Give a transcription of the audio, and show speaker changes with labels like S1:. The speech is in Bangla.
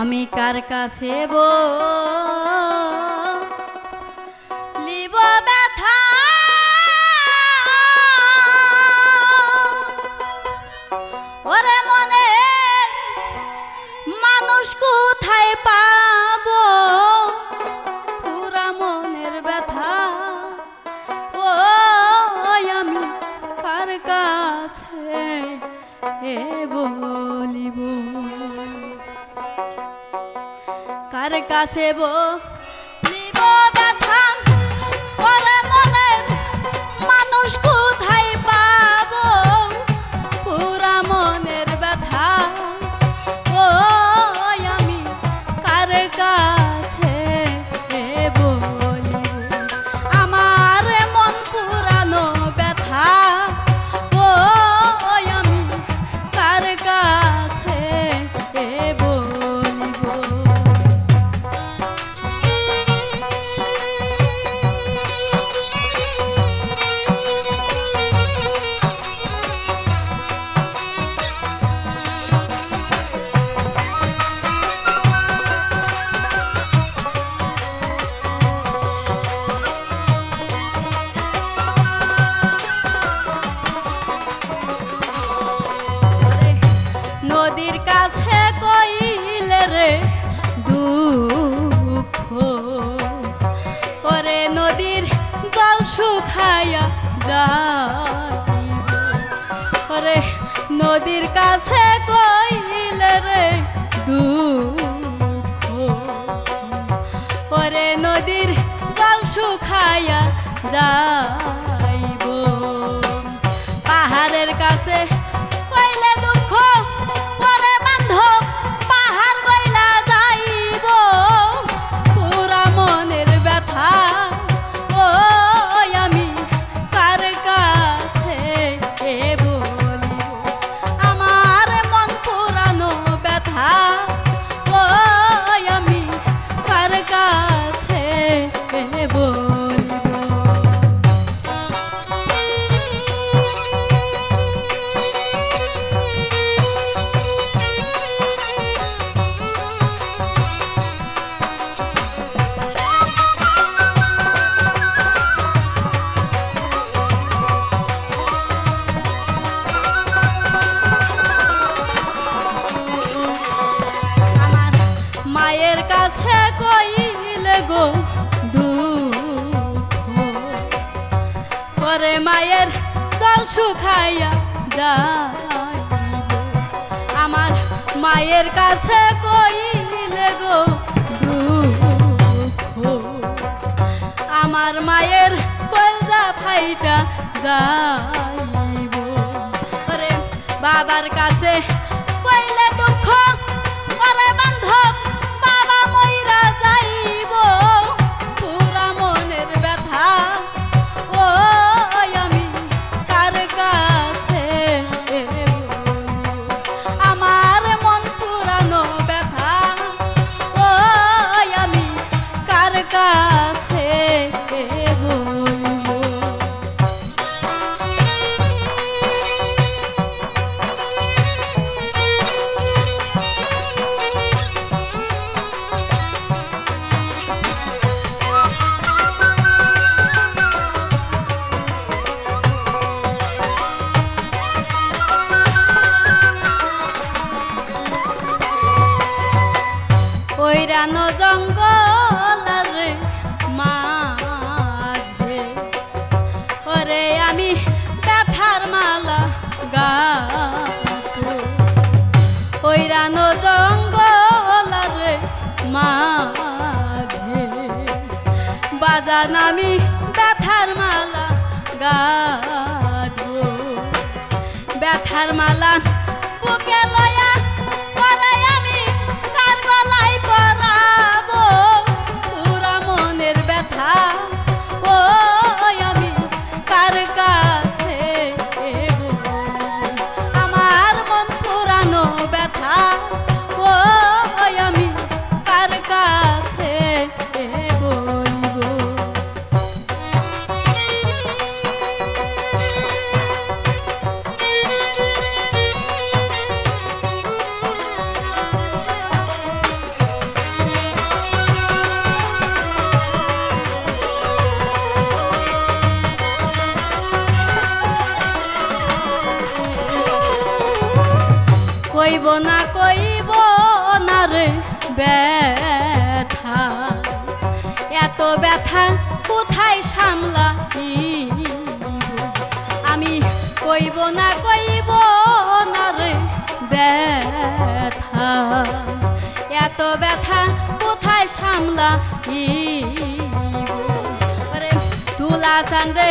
S1: আমি কার কাছে বলিব ব্যথা, ওরে মনে মানুষ কোথায় পাবো পুরা মনের ব্যথা। ও আমি কার কাছে বলিব, কার কাছে বলিব ব্যথা, ওরে মনের মানুষ কোথায় পাবো পুরা মনের ব্যথা। ও আমি কার কাছে বলিব আমার মন পুরানো ব্যথা। ও আমি কার কাছে বলিব। নদীর কাছে কইলে রে দুঃখ, ওরে নদীর জল শুকাইয়া যাইব। ওরে নদীর কাছে কইলে রে দুঃখ, ওরে নদীর জল শুকাইয়া যাইব। পাহাড়ের কাছে কইলে দুঃখ, ওরে বান্ধব পাহাড় গইলা যাইব পুরা মনের ব্যথা। ও আমি কার কাছে বলিব আমার মন পুরানো ব্যথা। ও আমি কার কাছে বলিব। মায়ের কাছে কইলে গো দুঃখ, পরে মায়ের জল শুকাইয়া যাইব। আমার মায়ের কাছে কইলে গো দুঃখ, আমার মায়ের কলজা ফাইটা যাইব। পরে বাবার কাছে কইলে দুঃখ, ওরে বান্ধব বাবা মইরা যাইব পুরা মনের ব্যথা। ও আমি কার কাছে আমার মন পুরানো ব্যথা। ও আমি কার কাছে বলিব। ওইরানো জঙ্গল মাঝে ওরে আমি ব্যথার মালা গাঁথব। ওইরানো জঙ্গল মাঝে বাজান আমি ব্যথার মালা গাঁথব। ব্যথার মালা বুকে লয়া ওরে আমি কার গলায় পরাবো পুরা মনের ব্যথা। ও আমি কার কাছে বলিব আমার মন পুরানো ব্যথা। ও আমি কার কাছে বলিব। কইব না রে ব্যথা এত ব্যথা কোথায় সামলাইব আমি কইব না রে ব্যথা এত ব্যথা কোথায় সামলাইব তুলা চান রে